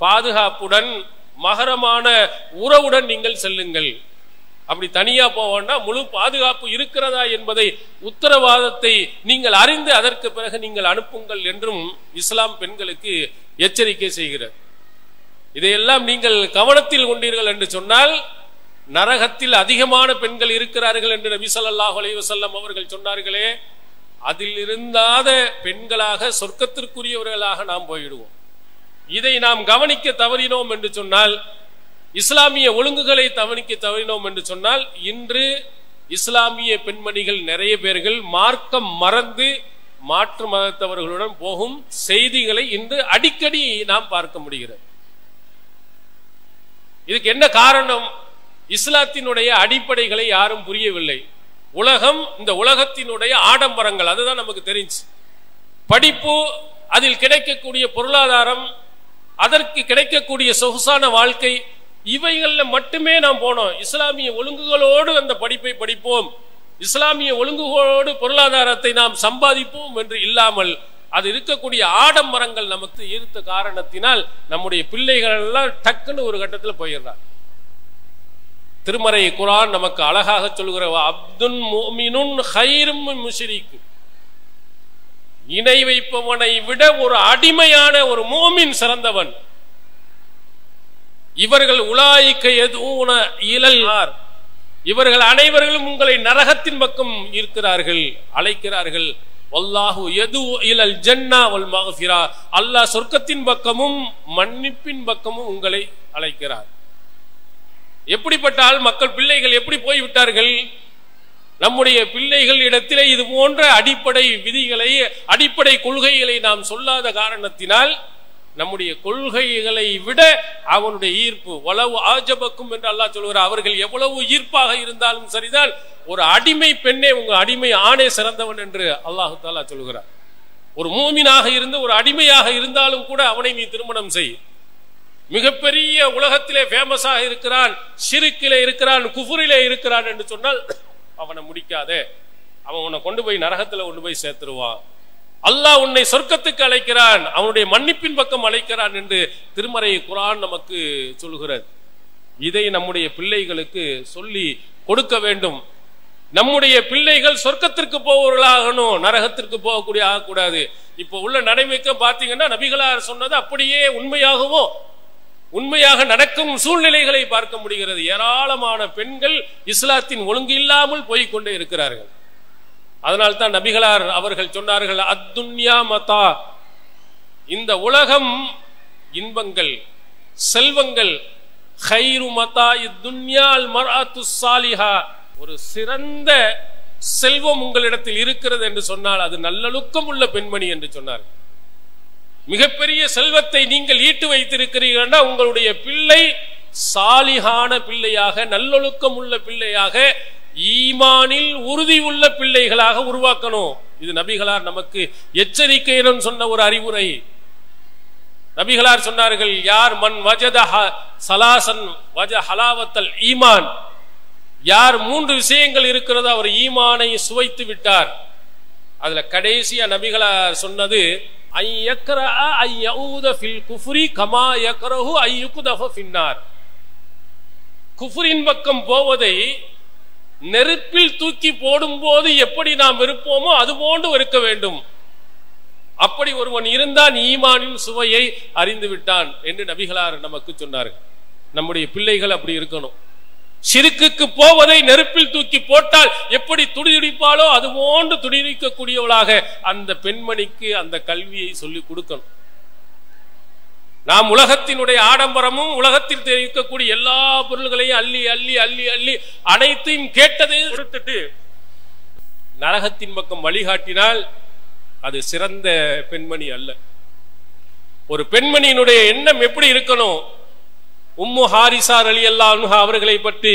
பாதுகாப்புடன் மகரமான உறவுடன் நீங்கள் செல்லுங்கள். அப்படி தனியா போவோம்னா முழு பாதுகாப்பு இருக்கிறதா என்பதை உத்தரவாதத்தை நீங்கள் அறிந்து அதற்கு பிறகு நீங்கள் அனுப்புங்கள் என்றும் இஸ்லாம் பெண்களுக்கு எச்சரிக்கை செய்கிறது. இதையெல்லாம் நீங்கள் கவனத்தில் கொண்டீர்கள் என்று சொன்னால் நரகத்தில் அதிகமான பெண்கள் இருக்கிறார்கள் என்று நபி ஸல்லல்லாஹு அலைஹி வஸல்லம் அவர்கள் சொன்னார்களே, அதில் இருந்தாத பெண்களாக சொர்க்கத்திற்குரியவர்களாக நாம் போயிடுவோம். இதை நாம் கவனிக்க தவறினோம் என்று சொன்னால், இஸ்லாமிய ஒழுங்குகளை கவனிக்க தவறினோம் என்று சொன்னால், இன்று இஸ்லாமிய பெண்மணிகள் நிறைய பேர்கள் மார்க்கம் மறந்து மாற்று மதத்தவர்களுடன் போகும் செய்திகளை இன்று அடிக்கடி நாம் பார்க்க முடிகிறது. இதுக்கு என்ன காரணம்? இஸ்லாத்தினுடைய அடிப்படைகளை யாரும் புரியவில்லை. உலகம், இந்த உலகத்தினுடைய ஆடம்பரங்கள், அதுதான் நமக்கு தெரிஞ்சு. படிப்பு, அதில் கிடைக்கக்கூடிய பொருளாதாரம், அதற்கு கிடைக்கக்கூடிய சொகுசான வாழ்க்கை, இவைகள்ல மட்டுமே நாம் போனோம். இஸ்லாமிய ஒழுங்குகளோடு அந்த படிப்பை படிப்போம், இஸ்லாமிய ஒழுங்குகளோடு பொருளாதாரத்தை நாம் சம்பாதிப்போம் என்று இல்லாமல் அது இருக்கக்கூடிய ஆடம்பரங்கள் நமக்கு ஈர்த்த காரணத்தினால் நம்முடைய பிள்ளைகள் எல்லாம் டக்குன்னு ஒரு கட்டத்தில் போயிடுறாங்க. திருமறை குர்ஆன் நமக்கு அழகாக சொல்கிற அப்துன் முஃமினுன் கைரும் மின் முஷ்ரிக், இணை வைப்பவனை விட ஒரு அடிமையான ஒரு முஃமின் சிறந்தவன். இவர்கள் உலாயிக யதுன இலல் நார், இவர்கள் அனைவர்களும் உங்களை நரகத்தின் பக்கம் ஈர்க்கிறார்கள், அழைக்கிறார்கள். வல்லாஹு யது இலல் ஜன்னா வல் மக்ஃபிரா, அல்லாஹ் சொர்க்கத்தின் பக்கமும் மன்னிப்பின் பக்கமும் உங்களை அழைக்கிறார். எப்படிப்பட்டால் மக்கள் பிள்ளைகள் எப்படி போய்விட்டார்கள்? நம்முடைய பிள்ளைகள் இடத்திலே இது போன்ற அடிப்படை விதிகளை, அடிப்படை கொள்கைகளை நாம் சொல்லாத காரணத்தினால் நம்முடைய கொள்கைகளை விட அவனுடைய ஈர்ப்பு வலவு ஆஜபக்கும் என்று அல்லாஹ் சொல்கிறார். அவர்கள் எவ்வளவு ஈர்ப்பாக இருந்தாலும் சரிதான், ஒரு அடிமை பெண்ணே உங்க அடிமை ஆணே சிறந்தவன் என்று அல்லாஹு தஆலா சொல்கிறார். ஒரு மூமினாக இருந்து ஒரு அடிமையாக இருந்தாலும் கூட அவனை நீ திருமணம் செய். மிகப்பெரிய உலகத்திலே ஃபேமஸாக இருக்கிறான், ஷிர்கிலே இருக்கிறான், குஃபுரிலே இருக்கிறான் என்று சொன்னால் அவனை முடிக்காதே, அவன் உன்னை கொண்டு போய் நரகத்தில் கொண்டு போய் சேர்த்துருவான். அல்லாஹ் உன்னை சொர்க்கத்துக்கு அழைக்கிறான், அவனுடைய மன்னிப்பின் பக்கம் அழைக்கிறான் என்று திருமறை குர்ஆன் நமக்கு சொல்கிறது. இதை நம்முடைய பிள்ளைகளுக்கு சொல்லி கொடுக்க வேண்டும். நம்முடைய பிள்ளைகள் சொர்க்கத்திற்கு போவர்களாகணும், நரகத்திற்கு போகக்கூடிய ஆகக்கூடாது. இப்போ உள்ள நடைமுறைக்கு பார்த்தீங்கன்னா நபிகளார் சொன்னது அப்படியே உண்மையாக நடக்கும் சூழ்நிலைகளை பார்க்க முடிகிறது. ஏராளமான பெண்கள் இஸ்லாத்தின் ஒழுங்கு இல்லாமல் போய்கொண்டே இருக்கிறார்கள். அதனால் தான் நபிகளார் அவர்கள் சொன்னார்கள், அத்துன்யா மதா, இந்த உலகம் இன்பங்கள் செல்வங்கள், கைரு மதா இத்துன்யா அல் மர்அத்து ஸாலிஹா, ஒரு சிறந்த செல்வம் உங்களிடத்தில் இருக்கிறது என்று சொன்னால் அது நல்லொழுக்கம் உள்ள பெண்மணி என்று சொன்னார். மிகப்பெரிய செல்வத்தை நீங்கள் ஈட்டு வைத்திருக்கிறீர்கள், உங்களுடைய பிள்ளை சாலிஹான பிள்ளையாக, நல்லொழுக்கம் உள்ள பிள்ளையாக, ஈமானில் உறுதி உள்ள பிள்ளைகளாக உருவாக்கணும். இது நபிகளார் நமக்கு எச்சரிக்கையுடன் சொன்ன ஒரு அறிவுரை. நபிகளார் சொன்னார்கள், யார் மன் வஜத சலாசன் வஜ ஹலாவத்தல் ஈமான், யார் 3 விஷயங்கள் இருக்கிறதோ அவர் ஈமானை சுவைத்து விட்டார். அதுல கடைசியா நபிகளார் சொன்னது, குஃப்ரின் பக்கம் போவதை நெருப்பில் தூக்கி போடும் போது எப்படி நாம் இருப்போமோ அது போன்று இருக்க வேண்டும். அப்படி ஒருவன் இருந்தான் ஈமானின் சுவையை அறிந்து விட்டான் என்று நபிகளார் நமக்கு சொன்னார்கள். நம்முடைய பிள்ளைகள் அப்படி இருக்கணும். ஷிர்க்குக்கு போவதை நெருப்பில் தூக்கி போட்டால் எப்படி துடிதுடிப்பாலோ அது போன்று துடிதுடிக்கக்கூடியவளாக அந்த பெண்மணிக்கு அந்த கல்வியை சொல்லிக் கொடுக்கணும். நாம் உலகத்தினுடைய ஆடம்பரமும் உலகத்தில் இருக்கக்கூடிய எல்லா பொருள்களையும் அள்ளி அள்ளி அள்ளி அள்ளி அனைத்தையும் கேட்டதை கொடுத்துட்டு நரகத்தின் பக்கம் வழிகாட்டினால் அது சிறந்த பெண்மணி அல்ல. ஒரு பெண்மணியினுடைய எண்ணம் எப்படி இருக்கணும்? உம்மு ஹாரிசா ரலியல்லாஹு அன்ஹா அவர்களை பற்றி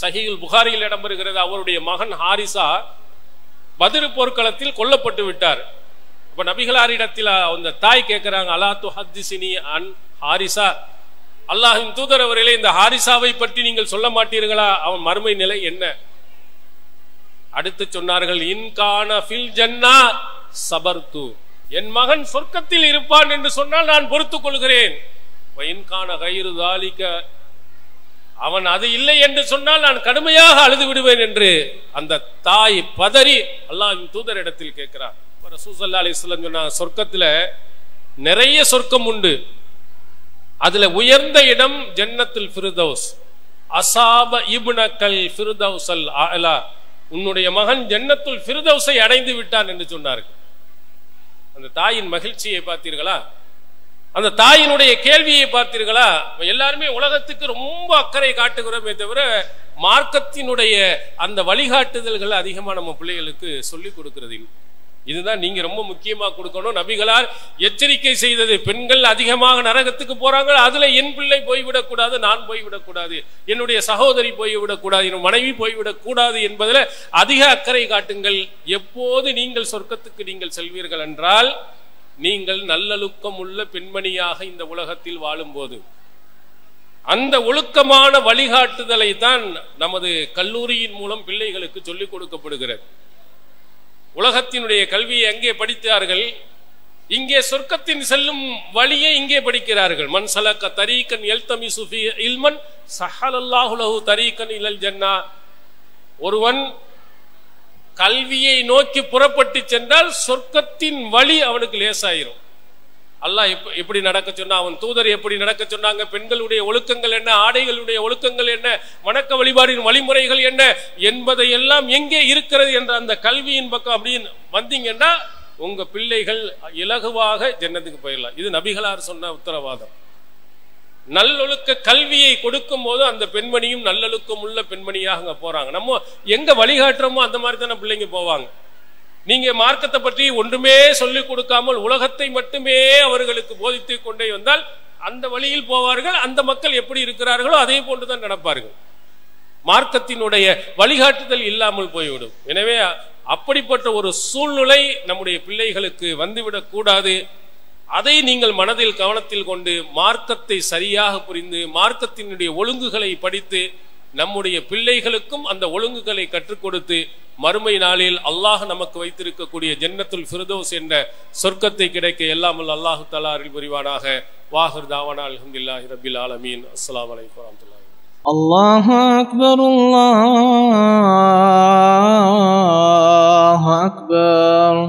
சஹீஹுல் புகாரியில் இடம்பெறுகிறது. அவருடைய மகன் ஹாரிசா பத்ர் போர்க்களத்தில் கொல்லப்பட்டு விட்டார். அப்ப நபிகளாரிடத்தில் அந்த தாய் கேட்கிறாங்க, அலா துஹத்திஸினி அன் ஹாரிசா, அல்லாஹ்வின் தூதர் அவர்களே, இந்த ஹாரிசாவை பற்றி நீங்கள் சொல்ல மாட்டீர்களா? அவன் மறுமை நிலை என்ன? அடுத்து சொன்னார்கள், இன்கான ஃபில் ஜன்னா சபர்து, என் மகன் சொர்க்கத்தில் இருப்பான் என்று சொன்னால் நான் பொறுத்துக் கொள்கிறேன். இன்கான கைரு தாலிக, அவன் அது இல்லை என்று சொன்னால் நான் கடுமையாக அழுது விடுவேன் என்று அந்த தாய் பதறி அல்லாஹ்வின் தூதர் இடத்தில் கேட்கிறார். ரசூல் ஸல்லல்லாஹு அலைஹி வஸல்லம் சொன்னாங்க, சொர்க்கத்துல நிறைய சொர்க்கம் உண்டு, அதுல உயர்ந்த இடம் ஜன்னத்துல் ஃபிர்தௌஸ், அஸாப இப்னகல் ஃபிர்தௌஸல் அலா, உன்னுடைய மகன் ஜன்னத்துல் ஃபிர்தௌஸை அடைந்து விட்டான் என்று சொன்னார்கள். அந்த தாயின் மகிழ்ச்சியை பார்த்தீர்களா? அந்த தாயினுடைய கேள்வியை பார்த்தீர்களா? எல்லாருமே உலகத்துக்கு ரொம்ப அக்கறை காட்டுகிறோமே தவிர மார்க்கத்தினுடைய அந்த வழிகாட்டுதல்கள் அதிகமா நம்ம பிள்ளைகளுக்கு சொல்லிக் கொடுக்கிறது. இதுதான் நீங்க ரொம்ப முக்கியமா கொடுக்கணும். நபிகளார் எச்சரிக்கை செய்தது, பெண்கள் அதிகமாக நரகத்துக்கு போறாங்க, அதுல என் பிள்ளை போய்விடக்கூடாது, நான் போய்விடக்கூடாது, என்னுடைய சகோதரி போய்விடக்கூடாது, என் மனைவி போய்விடக்கூடாது என்பதில் அதிக அக்கறை காட்டுங்கள். எப்போது நீங்கள் சொர்க்கத்துக்கு நீங்கள் செல்வீர்கள் என்றால் நீங்கள் நல்லொழுக்கம் உள்ள பெண்மணியாக இந்த உலகத்தில் வாழும்போது. அந்த ஒழுக்கமான வழிகாட்டுதலை தான் நமது கல்லூரியின் மூலம் பிள்ளைகளுக்கு சொல்லிக் கொடுக்கப்படுகிறது. உலகத்தினுடைய கல்வியை அங்கே படித்தார்கள், இங்கே சொர்க்கத்தின் செல்லும் வழியை இங்கே படிக்கிறார்கள். மன் சலக தரீகன் யல்தமிசு ஃபீ இல்மன் ஸஹலல்லாஹு லஹு தரீகன் இலல் ஜன்னா, ஒருவன் கல்வியை நோக்கி புறப்பட்டு சென்றால் சொர்க்கத்தின் வழி அவனுக்கு லேசாயிரும். அல்லாஹ் எப்படி நடக்க சொன்னா, அவன் தூதர் எப்படி நடக்க சொன்னாங்க, பெண்களுடைய ஒழுக்கங்கள் என்ன, ஆடைகளுடைய ஒழுக்கங்கள் என்ன, வணக்க வழிபாடின் வழிமுறைகள் என்ன என்பதை எல்லாம் எங்கே இருக்கிறது என்ற அந்த கல்வியின் பக்கம் அப்படின்னு வந்தீங்கன்னா உங்க பிள்ளைகள் இலகுவாக ஜன்னத்துக்கு போயிடலாம். இது நபிகளார் சொன்ன உத்தரவாதம். நல்லொழுக்க கல்வியை கொடுக்கும் போது அந்த பெண்மணியும் நல்லொழுக்கம் உள்ள பெண்மணியாக அங்க போறாங்க. நம்ம எங்க வழிகாட்டுறோமோ அந்த மாதிரி தானே பிள்ளைங்க போவாங்க. நீங்க மார்க்கத்தை பற்றி ஒன்றுமே சொல்லிக் கொடுக்காமல் உலகத்தை மட்டுமே அவர்களுக்கு போதித்து கொண்டே வந்தால் அந்த வழியில் போவார்கள். அந்த மக்கள் எப்படி இருக்கிறார்களோ அதே போன்றுதான் நடப்பார்கள். மார்க்கத்தினுடைய வழிகாட்டுதல் இல்லாமல் போய்விடும். எனவே அப்படிப்பட்ட ஒரு சூழ்நிலை நம்முடைய பிள்ளைகளுக்கு வந்துவிடக் கூடாது. அதை நீங்கள் மனதில் கவனத்தில் கொண்டு மார்க்கத்தை சரியாக புரிந்து மார்க்கத்தினுடைய ஒழுங்குகளை படித்து நம்முடைய பிள்ளைகளுக்கும் அந்த ஒழுங்குகளை கற்றுக் கொடுத்து மறுமை நாளில் அல்லாஹ் நமக்கு வைத்திருக்கக்கூடிய ஜன்னத்துல் ஃபிர்தௌஸ் என்ற சொர்க்கத்தை கிடைக்க எல்லாம் அல்லாஹு தஆலா அருள் புரிவானாக. வாஹிர் தாவானா அல்ஹம்துலில்லாஹி ரப்பில் ஆலமீன். அஸ்ஸலாமு அலைக்கும் வரஹ்மத்துல்லாஹி. அல்லாஹு அக்பர், அல்லாஹு அக்பர்.